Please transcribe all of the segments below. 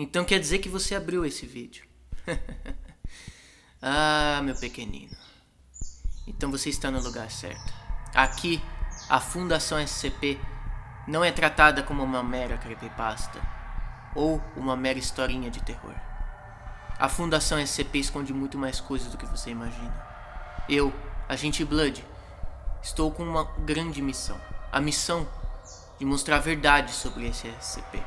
Então quer dizer que você abriu esse vídeo. Ah, meu pequenino. Então você está no lugar certo. Aqui, a Fundação SCP não é tratada como uma mera creepypasta ou uma mera historinha de terror. A Fundação SCP esconde muito mais coisas do que você imagina. Eu, Agente Blood, estou com uma grande missão. A missão de mostrar a verdade sobre esse SCP.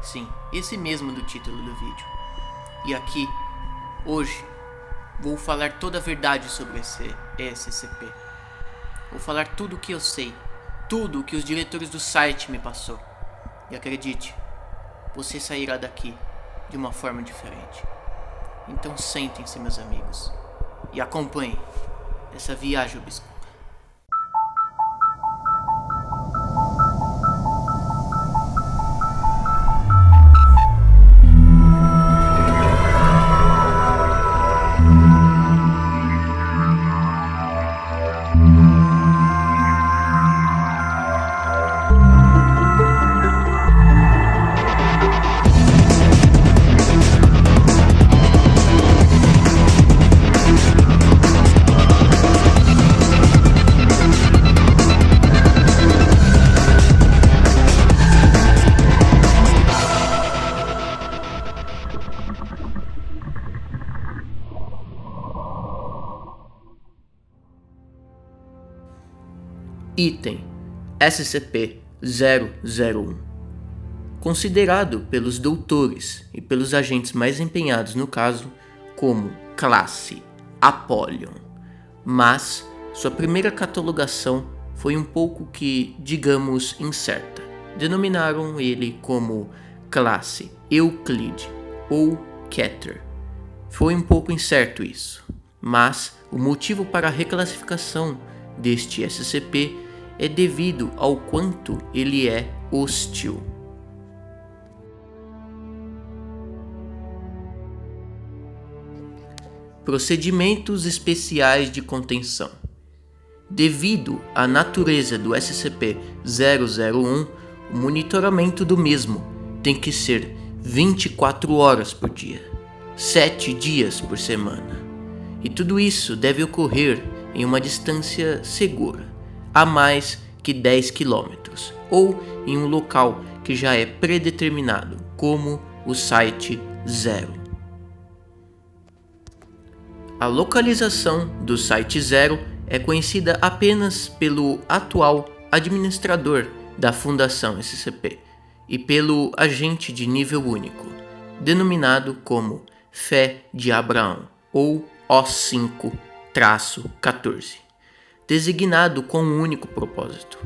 Sim, esse mesmo do título do vídeo. E aqui, hoje, vou falar toda a verdade sobre esse SCP. Vou falar tudo o que eu sei, tudo o que os diretores do site me passou. E acredite, você sairá daqui de uma forma diferente. Então sentem-se, meus amigos, e acompanhem essa viagem obscura. Item SCP-001. Considerado pelos doutores e pelos agentes mais empenhados no caso como classe Apollyon, mas sua primeira catalogação foi um pouco que, digamos, incerta. Denominaram ele como classe Euclide ou Keter. Foi um pouco incerto isso, mas o motivo para a reclassificação deste SCP é devido ao quanto ele é hostil. Procedimentos especiais de contenção. Devido à natureza do SCP-001, o monitoramento do mesmo tem que ser 24 horas por dia, 7 dias por semana. E tudo isso deve ocorrer em uma distância segura, a mais que 10 km, ou em um local que já é predeterminado, como o Site 0. A localização do Site 0 é conhecida apenas pelo atual administrador da Fundação SCP e pelo agente de nível único, denominado como Fé de Abraão, ou O5-14, designado com um único propósito.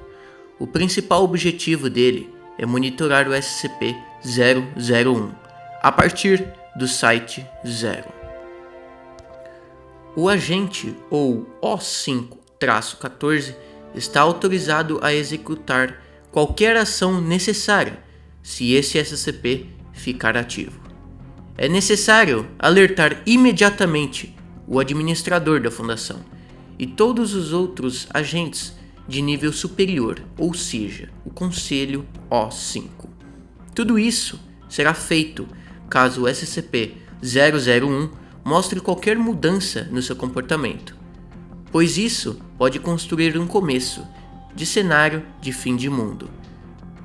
O principal objetivo dele é monitorar o SCP-001 a partir do Site 0. O agente, ou O5-14, está autorizado a executar qualquer ação necessária se esse SCP ficar ativo. É necessário alertar imediatamente o administrador da fundação e todos os outros agentes de nível superior, ou seja, o Conselho O5. Tudo isso será feito caso o SCP-001 mostre qualquer mudança no seu comportamento, pois isso pode construir um começo de cenário de fim de mundo,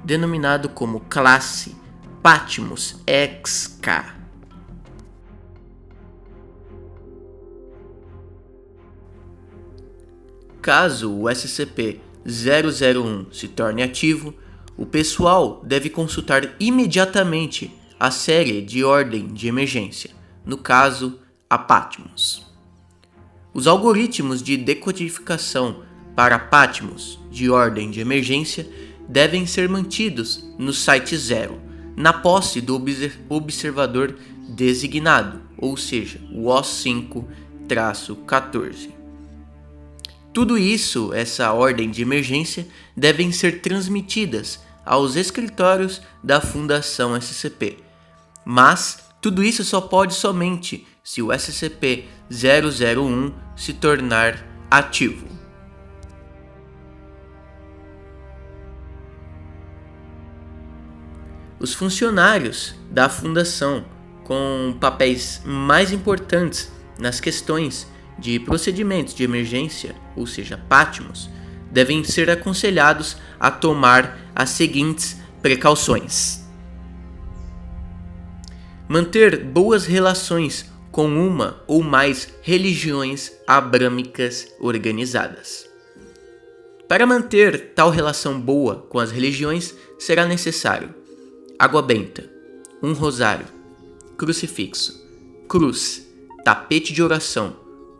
denominado como classe Patmos XK. Caso o SCP-001 se torne ativo, o pessoal deve consultar imediatamente a série de ordem de emergência, no caso, a Patmos. Os algoritmos de decodificação para Patmos de ordem de emergência devem ser mantidos no Site 0, na posse do observador designado, ou seja, o O5-14. Tudo isso, essa ordem de emergência, devem ser transmitidas aos escritórios da Fundação SCP. Mas tudo isso só pode somente se o SCP-001 se tornar ativo. os funcionários da fundação com papéis mais importantes nas questões de procedimentos de emergência, ou seja, PATMOS, devem ser aconselhados a tomar as seguintes precauções: manter boas relações com uma ou mais religiões abrâmicas organizadas. Para manter tal relação boa com as religiões, será necessário água benta, um rosário, crucifixo, cruz, tapete de oração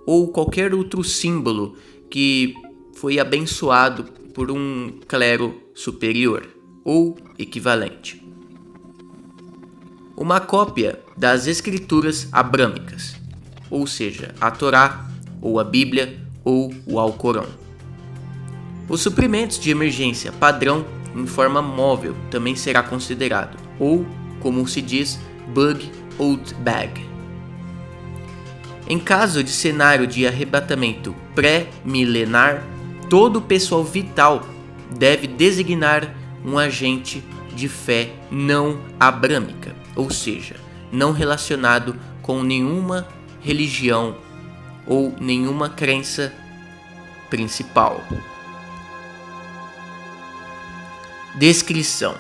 ou qualquer outro símbolo que foi abençoado por um clero superior ou equivalente. Uma cópia das escrituras abrâmicas, ou seja, a Torá, ou a Bíblia, ou o Alcorão. Os suprimentos de emergência padrão em forma móvel também será considerado, ou, como se diz, bug out bag. Em caso de cenário de arrebatamento pré-milenar, todo o pessoal vital deve designar um agente de fé não abrâmica, ou seja, não relacionado com nenhuma religião ou nenhuma crença principal. Descrição: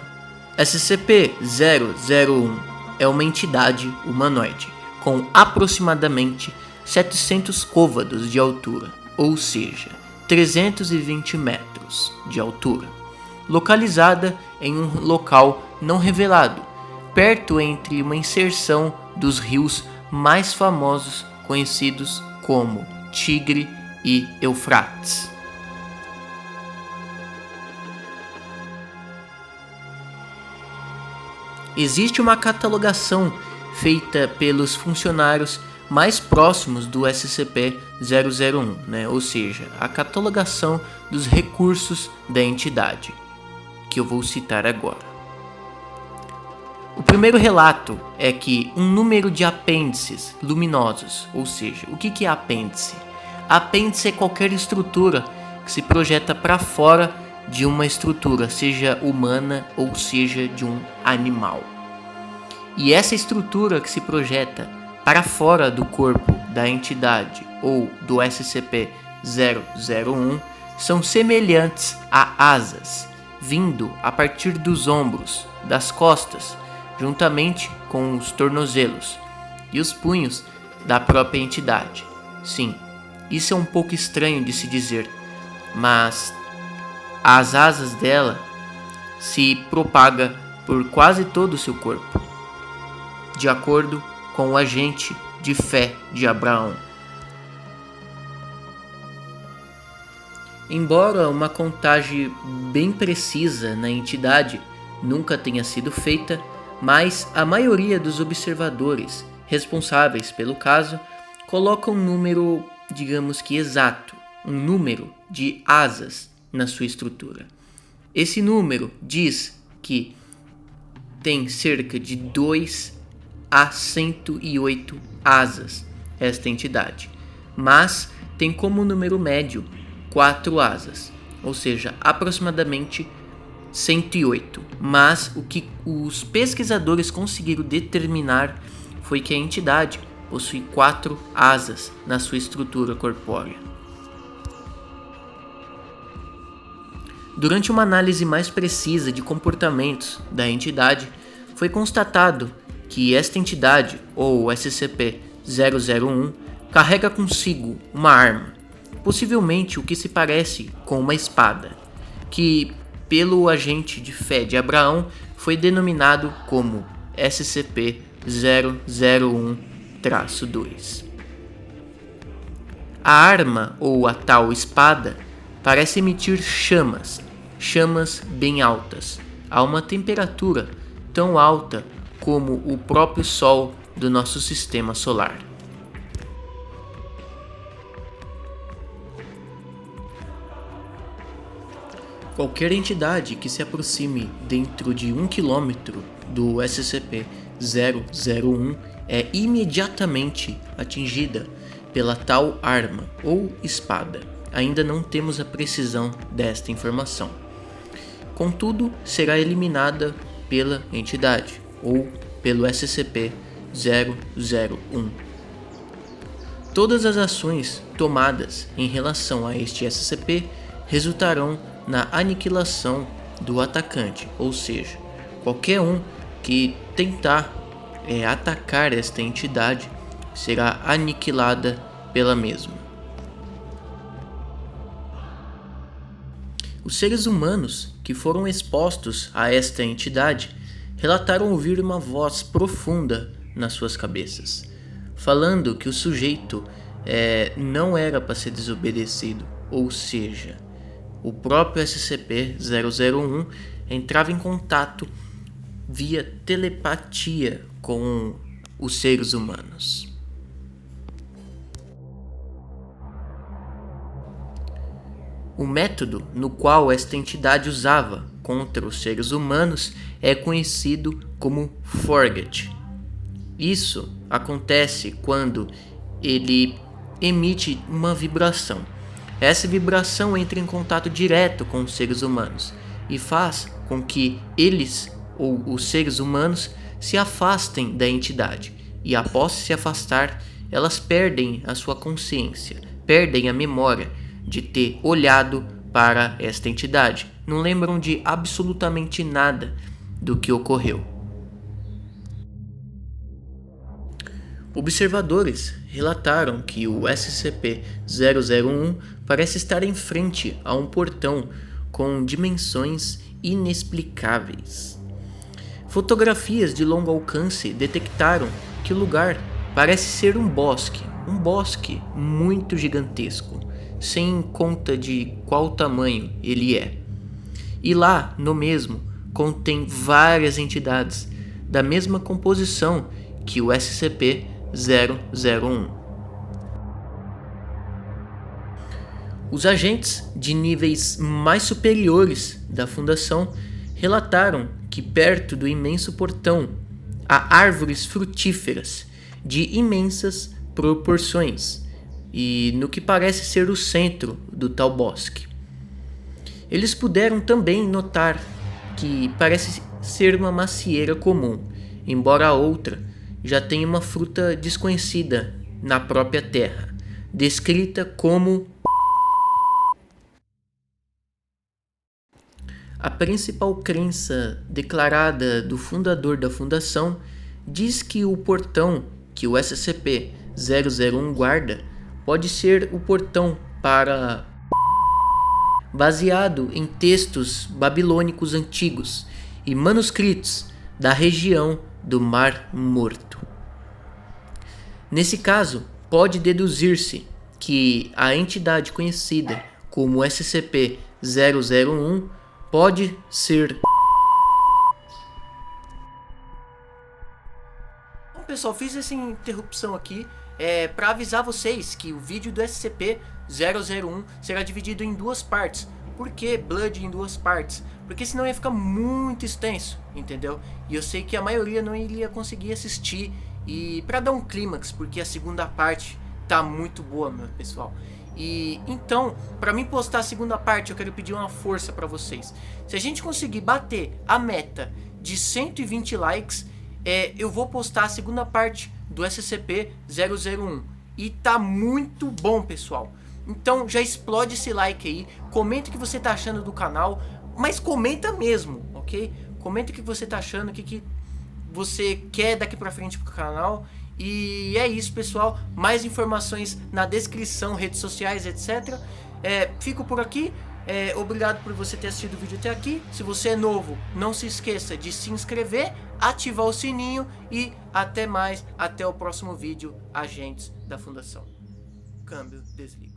SCP-001 é uma entidade humanoide com aproximadamente 700 côvados de altura, ou seja, 320 metros de altura, localizada em um local não revelado, perto entre uma inserção dos rios mais famosos conhecidos como Tigre e Eufrates. Existe uma catalogação feita pelos funcionários mais próximos do SCP-001, ou seja, a catalogação dos recursos da entidade, que eu vou citar agora. O primeiro relato é que um número de apêndices luminosos, ou seja, o que é apêndice? Apêndice é qualquer estrutura que se projeta para fora de uma estrutura, seja humana ou seja de um animal. E essa estrutura que se projeta para fora do corpo da entidade ou do SCP-001 são semelhantes a asas, vindo a partir dos ombros, das costas, juntamente com os tornozelos e os punhos da própria entidade. Sim, isso é um pouco estranho de se dizer, mas as asas dela se propagam por quase todo o seu corpo, de acordo com o agente de fé de Abraão. Embora uma contagem bem precisa na entidade nunca tenha sido feita, mas a maioria dos observadores responsáveis pelo caso colocam um número, digamos que exato, um número de asas na sua estrutura. Esse número diz que tem cerca de 2 a 108 asas esta entidade, mas tem como número médio 4 asas, ou seja, aproximadamente 108. Mas o que os pesquisadores conseguiram determinar foi que a entidade possui 4 asas na sua estrutura corpórea. Durante uma análise mais precisa de comportamentos da entidade, foi constatado que esta entidade, ou SCP-001, carrega consigo uma arma, possivelmente o que se parece com uma espada, que, pelo agente de fé de Abraão, foi denominado como SCP-001-2. A arma, ou a tal espada, parece emitir chamas bem altas, a uma temperatura tão alta como o próprio Sol do nosso sistema solar. Qualquer entidade que se aproxime dentro de 1 km do SCP-001 é imediatamente atingida pela tal arma ou espada. Ainda não temos a precisão desta informação. Contudo, será eliminada pela entidade ou pelo SCP-001. Todas as ações tomadas em relação a este SCP resultarão na aniquilação do atacante, ou seja, qualquer um que tentar atacar esta entidade será aniquilada pela mesma. Os seres humanos que foram expostos a esta entidade relataram ouvir uma voz profunda nas suas cabeças, falando que o sujeito não era para ser desobedecido, ou seja, o próprio SCP-001 entrava em contato via telepatia com os seres humanos. O método no qual esta entidade usava contra os seres humanos é conhecido como Forget. Isso acontece quando ele emite uma vibração. Essa vibração entra em contato direto com os seres humanos e faz com que eles, ou os seres humanos, se afastem da entidade. E após se afastar, elas perdem a sua consciência, perdem a memória de ter olhado para esta entidade. Não lembram de absolutamente nada do que ocorreu. Observadores relataram que o SCP-001 parece estar em frente a um portão com dimensões inexplicáveis. Fotografias de longo alcance detectaram que o lugar parece ser um bosque muito gigantesco, sem conta de qual tamanho ele é. E lá, no mesmo, contém várias entidades da mesma composição que o SCP-001. Os agentes de níveis mais superiores da Fundação relataram que perto do imenso portão há árvores frutíferas de imensas proporções e no que parece ser o centro do tal bosque. Eles puderam também notar que parece ser uma macieira comum, embora a outra já tenha uma fruta desconhecida na própria terra, descrita como... A principal crença declarada do fundador da fundação diz que o portão que o SCP-001 guarda pode ser o portão para... baseado em textos babilônicos antigos e manuscritos da região do Mar Morto. Nesse caso, pode deduzir-se que a entidade conhecida como SCP-001 pode ser... Bom, pessoal, fiz essa interrupção aqui para avisar vocês que o vídeo do SCP-001 será dividido em duas partes. Por que Blood em duas partes? Porque senão ia ficar muito extenso, entendeu? E eu sei que a maioria não iria conseguir assistir. E para dar um clímax, porque a segunda parte tá muito boa, meu pessoal. E então, para mim postar a segunda parte, eu quero pedir uma força para vocês. Se a gente conseguir bater a meta de 120 likes, eu vou postar a segunda parte do SCP-001. E tá muito bom, pessoal. Então já explode esse like aí, comenta o que você tá achando do canal, mas comenta mesmo, ok? Comenta o que você tá achando, o que você quer daqui pra frente pro canal. E é isso, pessoal. Mais informações na descrição, redes sociais, etc. Fico por aqui. Obrigado por você ter assistido o vídeo até aqui. Se você é novo, não se esqueça de se inscrever, ativar o sininho e até mais. Até o próximo vídeo, agentes da Fundação. Câmbio, desligo.